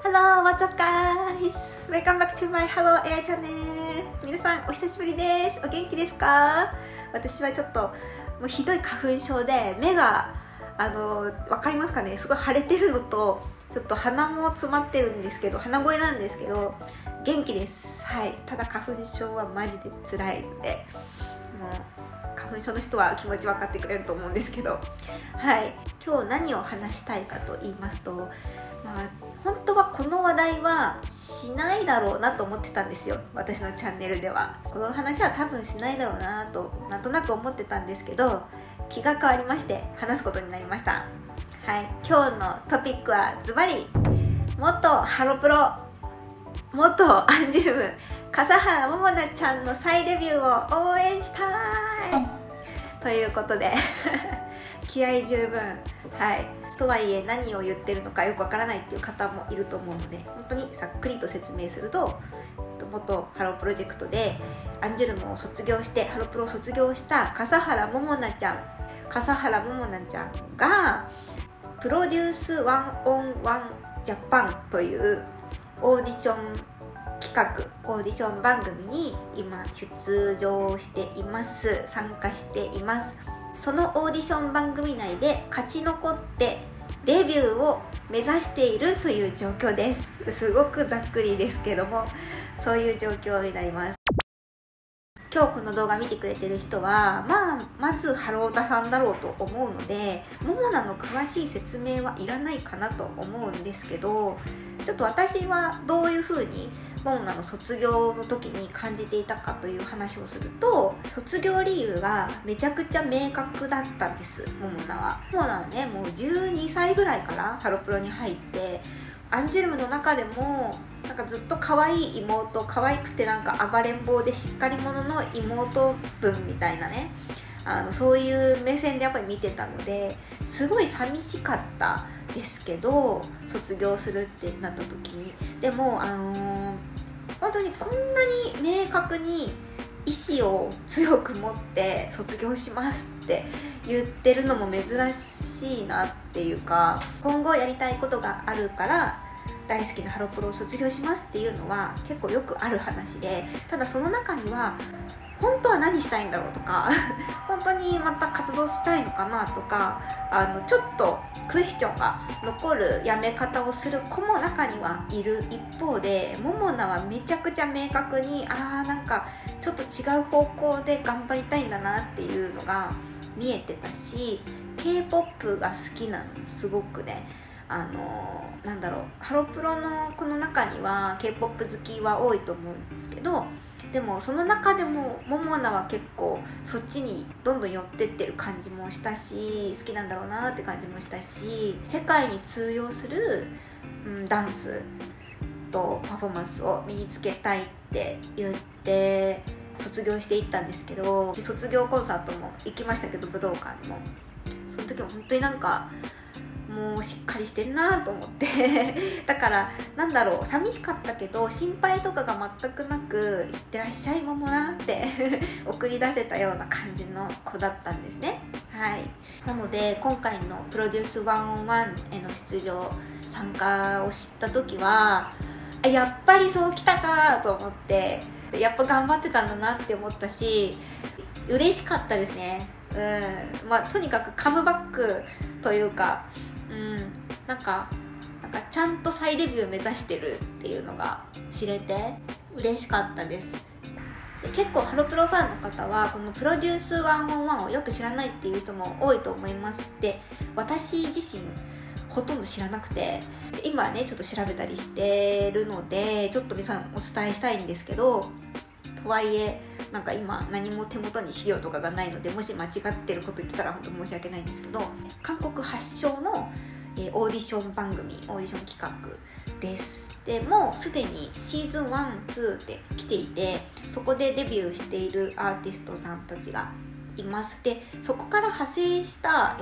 Hello, what's up guys? Welcome back to my Hello AI チャンネル。皆さんお久しぶりです。お元気ですか？私はちょっともうひどい花粉症で目がわかりますかね？すごい腫れてるのとちょっと鼻も詰まってるんですけど、鼻声なんですけど元気です。はい。ただ花粉症はマジで辛いので、もう花粉症の人は気持ち分かってくれると思うんですけど、はい。今日何を話したいかと言いますと、本当はこの話題はしないだろうなと思ってたんですよ。私のチャンネルではこの話は多分しないだろうなとなんとなく思ってたんですけど、気が変わりまして話すことになりました。はい、今日のトピックはズバリ元ハロプロ元アンジュルム笠原桃奈ちゃんの再デビューを応援したいということで気合十分。はい、とはいえ何を言ってるのかよくわからないっていう方もいると思うので、本当にさっくりと説明すると、元ハロプロジェクトでアンジュルムを卒業してハロプロを卒業した笠原桃奈ちゃんがプロデュースワンオンワンジャパンというオーディション企画、オーディション番組に今出場しています。参加しています。そのオーディション番組内で勝ち残ってデビューを目指しているという状況です。すごくざっくりですけども、そういう状況になります。今日この動画見てくれてる人は、まずハロータさんだろうと思うので、モモナの詳しい説明はいらないかなと思うんですけど、ちょっと私はどういう風にモモナの卒業の時に感じていたかという話をすると、卒業理由がめちゃくちゃ明確だったんです。モモナはね、もう12歳ぐらいからハロプロに入って、アンジュルムの中でもなんかずっと可愛い妹、可愛くてなんか暴れん坊でしっかり者の妹分みたいなね、そういう目線でやっぱり見てたので、すごい寂しかったですけど、卒業するってなった時に。でも本当にこんなに明確に意志を強く持って卒業しますって言ってるのも珍しいなっていうか、今後やりたいことがあるから大好きなハロプロを卒業しますっていうのは結構よくある話で、ただその中には本当は何したいんだろうとか本当にまた活動したいのかなとか、ちょっとクエスチョンが残る辞め方をする子も中にはいる一方で、モモナはめちゃくちゃ明確になんかちょっと違う方向で頑張りたいんだなっていうのが見えてたし、 K-POP が好きなのすごくね、なんだろう、ハロプロのこの中には K-POP 好きは多いと思うんですけど、でもその中でもモモナは結構そっちにどんどん寄ってってる感じもしたし、好きなんだろうなって感じもしたし、世界に通用する、ダンスとパフォーマンスを身につけたいって言って卒業していったんですけど、卒業コンサートも行きましたけど、武道館にも。その時も本当になんかもうしっかりしてんなと思ってだからなんだろう、寂しかったけど心配とかが全くなく、いってらっしゃいももなって送り出せたような感じの子だったんですね。はい。なので今回のプロデュース101への出場参加を知った時は、やっぱりそうきたかと思って、やっぱ頑張ってたんだなって思ったし、嬉しかったですね。とにかくカムバックというか、なんかちゃんと再デビュー目指してるっていうのが知れて嬉しかったです。で、結構ハロプロファンの方はこのプロデュース101をよく知らないっていう人も多いと思います。で、私自身ほとんど知らなくて、で今ねちょっと調べたりしてるので、ちょっと皆さんお伝えしたいんですけど、とはいえなんか今何も手元に資料とかがないので、もし間違ってること言ってたら本当申し訳ないんですけど、韓国発祥のオーディション番組、オーディション企画です。でもうすでにシーズン1、2で来ていて、そこでデビューしているアーティストさんたちがいます。で、そこから派生した、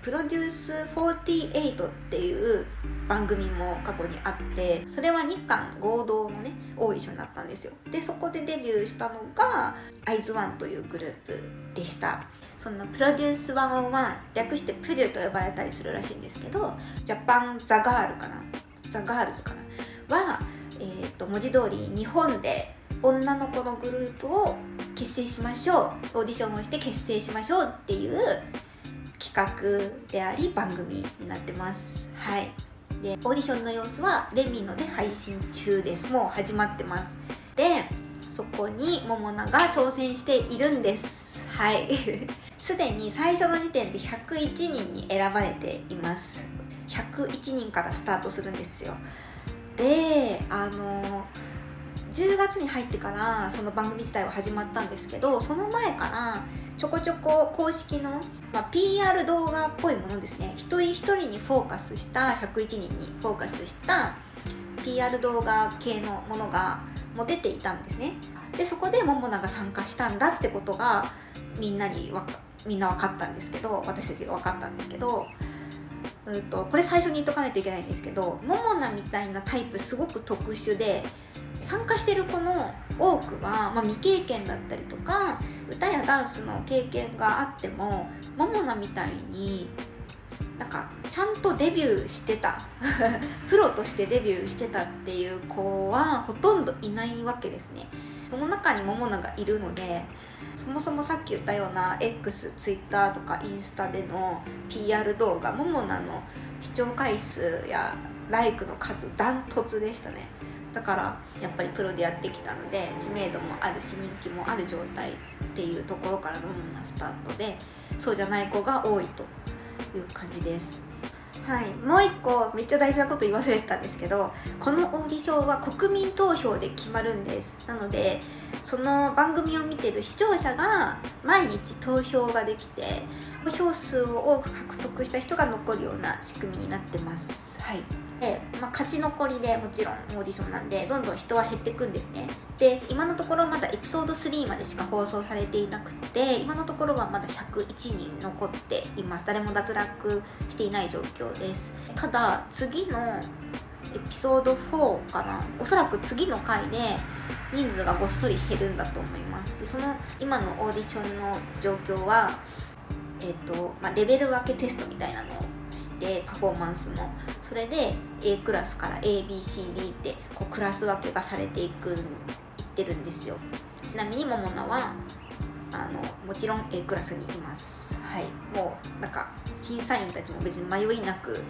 プロデュース48っていう番組も過去にあって、それは日韓合同のねオーディションだったんですよ。で、そこでデビューしたのがIZ*ONEというグループでした。そのプロデュース101、略してプデュと呼ばれたりするらしいんですけど、ジャパンザガールかなザ・ガールズかなは、文字通り日本で女の子のグループを結成しましょう、オーディションをして結成しましょうっていう企画であり番組になってます。はい。で、オーディションの様子はレミノで配信中です。もう始まってます。で、そこにモモナが挑戦しているんです。はい。すでに最初の時点で101人に選ばれています。101人からスタートするんですよ。で、10月に入ってからその番組自体は始まったんですけど、その前からちょこちょこ公式の、PR 動画っぽいものですね、一人一人にフォーカスした、101人にフォーカスした PR 動画系のものがもう出ていたんですね。で、そこでモモナが参加したんだってことがみんな分かったんですけど、私たちが分かったんですけど、これ最初に言っとかないといけないんですけど、モモナみたいなタイプすごく特殊で、参加してる子の多くは、未経験だったりとか、歌やダンスの経験があってもモモナみたいになんかちゃんとデビューしてたプロとしてデビューしてたっていう子はほとんどいないわけですね。その中にモモナがいるので、そもそもさっき言ったような X、Twitter とかインスタでの PR 動画、モモナの視聴回数やライクの数ダントツでしたね。だからやっぱりプロでやってきたので、知名度もあるし人気もある状態っていうところからのモモナスタートで、そうじゃない子が多いという感じです。はい、もう一個めっちゃ大事なこと言い忘れてたんですけど、このオーディションは国民投票で決まるんです。なのでその番組を見てる視聴者が毎日投票ができて、票数を多く獲得した人が残るような仕組みになってます。はい。で、勝ち残りでもちろんオーディションなんでどんどん人は減っていくんですね。で、今のところまだエピソード3までしか放送されていなくて、今のところはまだ101人残っています。誰も脱落していない状況です。ただ次のエピソード4かな、おそらく次の回で人数がごっそり減るんだと思います。で、その今のオーディションの状況は、レベル分けテストみたいなのをしてパフォーマンスの、それで A クラスから ABCD ってこうクラス分けがされていってるんですよ。ちなみにモモナはもちろん A クラスにいます。はい。もうなんか審査員たちも別に迷いなく、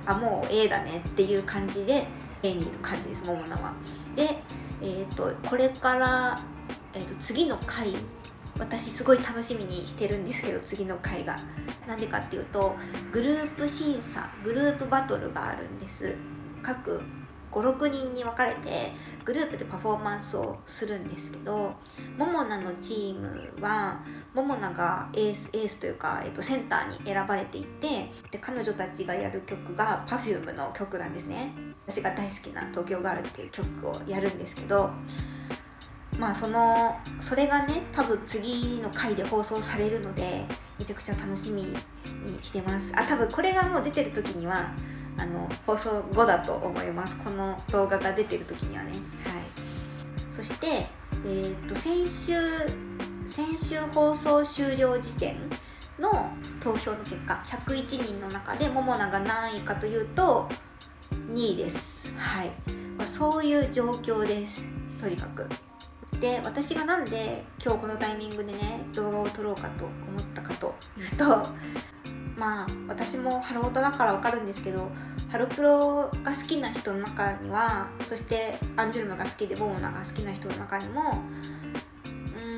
もう A だねっていう感じで A にいる感じです、モモナは。で、これから、次の回、私すごい楽しみにしてるんですけど、次の回がなんでかっていうと、グループ審査、グループバトルがあるんです。各 5,6 人に分かれてグループでパフォーマンスをするんですけど、モモナのチームはモモナがエースというか、センターに選ばれていて、で彼女たちがやる曲が Perfume の曲なんですね。私が大好きな東京ガールっていう曲をやるんですけど、それがね、多分次の回で放送されるのでめちゃくちゃ楽しみにしてます。多分これがもう出てる時には放送後だと思います。この動画が出てる時にはね。はい。そして、先週放送終了時点の投票の結果、101人の中でモモナが何位かというと2位です。はい。そういう状況です。とにかく。で、私がなんで今日このタイミングでね動画を撮ろうかと思ったかというと、私もハロータだから分かるんですけど、ハロプロが好きな人の中には、そしてアンジュルムが好きでモモナが好きな人の中にも、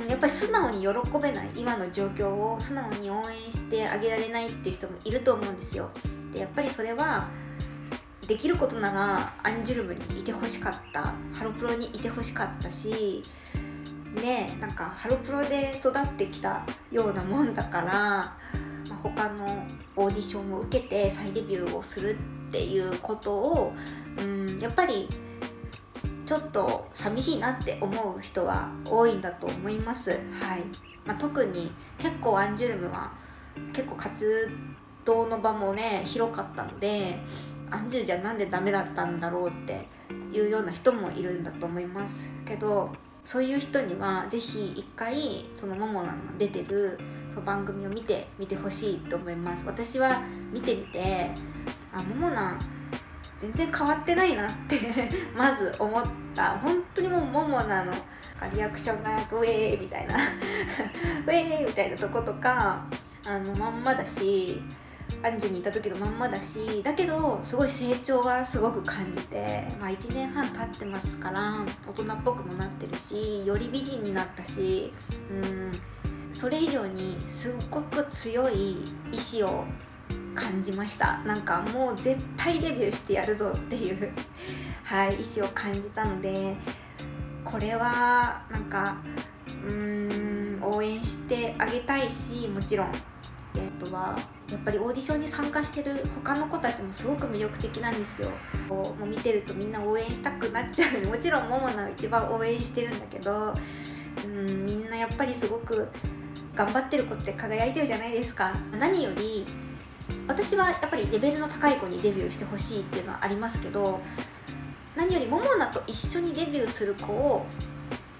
やっぱり素直に喜べない、今の状況を素直に応援してあげられないっていう人もいると思うんですよ。で、やっぱりそれはできることならアンジュルムにいてほしかった、ハロプロにいてほしかったしね、なんかハロプロで育ってきたようなもんだから、他のオーディションを受けて再デビューをするっていうことを、やっぱりちょっと寂しいなって思う人は多いんだと思います。はい。特に結構アンジュルムは結構活動の場もね広かったので、アンジュじゃなんでダメだったんだろうっていうような人もいるんだと思いますけど、そういう人にはぜひ一回そのモモナの出てるその番組を見てほしいと思います。私は見てみて、モモナ全然変わってないなってまず思った。本当にもうももなのリアクションがウェーみたいなウェーみたいなとことかまんまだし、アンジュにいた時のまんまだし、だけどすごい成長はすごく感じて、1年半経ってますから大人っぽくもなってるし、より美人になったし、それ以上にすっごく強い意志を感じました。なんかもう絶対デビューしてやるぞっていう意志を感じたので、これはなんか応援してあげたいし、もちろんはやっぱりオーディションに参加してる他の子たちもすごく魅力的なんですよ。もう見てるとみんな応援したくなっちゃう。もちろんももなを一番応援してるんだけど、みんなやっぱりすごく頑張ってる子って輝いてるじゃないですか。何より私はやっぱりレベルの高い子にデビューしてほしいっていうのはありますけど、何よりももなと一緒にデビューする子を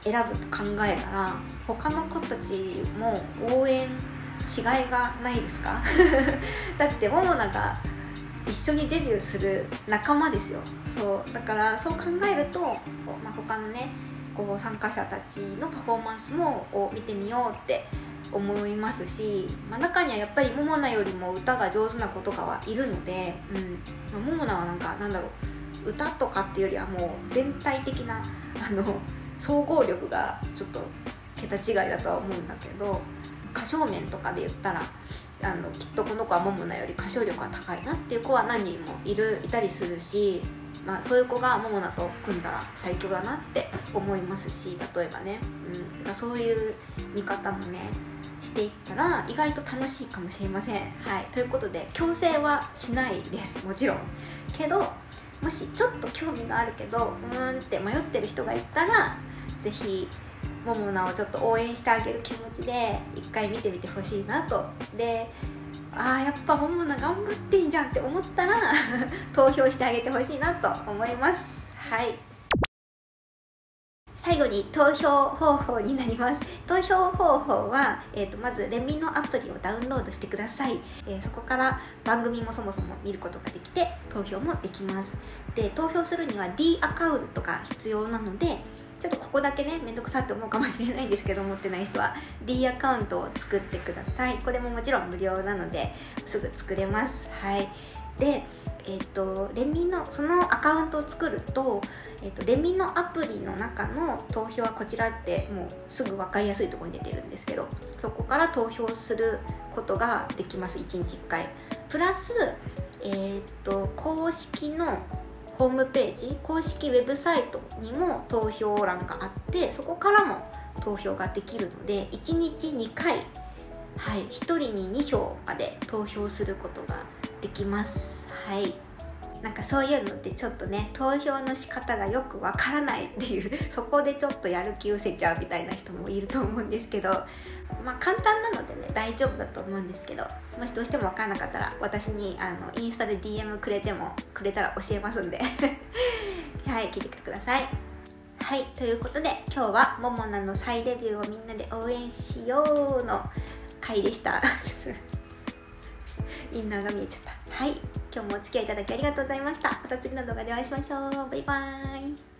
選ぶと考えたら、他の子たちも応援しがいがないですかだってももなが一緒にデビューする仲間ですよ。そうだからそう考えると、他のね参加者たちのパフォーマンスを見てみようって思いますし、中にはやっぱりももなよりも歌が上手な子とかはいるので、ももなは歌とかっていうよりはもう全体的な総合力がちょっと桁違いだとは思うんだけど、歌唱面とかで言ったらきっとこの子はももなより歌唱力が高いなっていう子は何人もいたりするし、そういう子がももなと組んだら最強だなって思いますし、例えばね、そういう見方もねしていったら意外と楽しいかもしれません。ということで強制はしないです、もちろん。けどもしちょっと興味があるけどって迷ってる人がいたら、ぜひももなをちょっと応援してあげる気持ちで一回見てみてほしいなと。で、やっぱももな頑張ってんじゃんって思ったら投票してあげてほしいなと思います。最後に投票方法になります。投票方法は、まずレミのアプリをダウンロードしてください。そこから番組もそもそも見ることができて投票もできます。で、投票するには D アカウントが必要なので、ちょっとここだけねめんどくさって思うかもしれないんですけど、持ってない人は D アカウントを作ってください。これももちろん無料なのですぐ作れます。で、レミのそのアカウントを作ると、レミのアプリの中の投票はこちらってもうすぐ分かりやすいところに出てるんですけど、そこから投票することができます。1日1回プラス、公式のホームページ、公式ウェブサイトにも投票欄があって、そこからも投票ができるので1日2回、1人に2票まで投票することができます。なんかそういうのってちょっとね、投票の仕方がよくわからないっていうそこでちょっとやる気失せちゃうみたいな人もいると思うんですけど、簡単なのでね大丈夫だと思うんですけど、もしどうしてもわからなかったら私にインスタで DM くれたら教えますんで聞いてきてください。ということで今日はももなの再デビューをみんなで応援しようの回でしたインナーが見えちゃった。今日もお付き合いいただきありがとうございました。また次の動画でお会いしましょう。バイバーイ。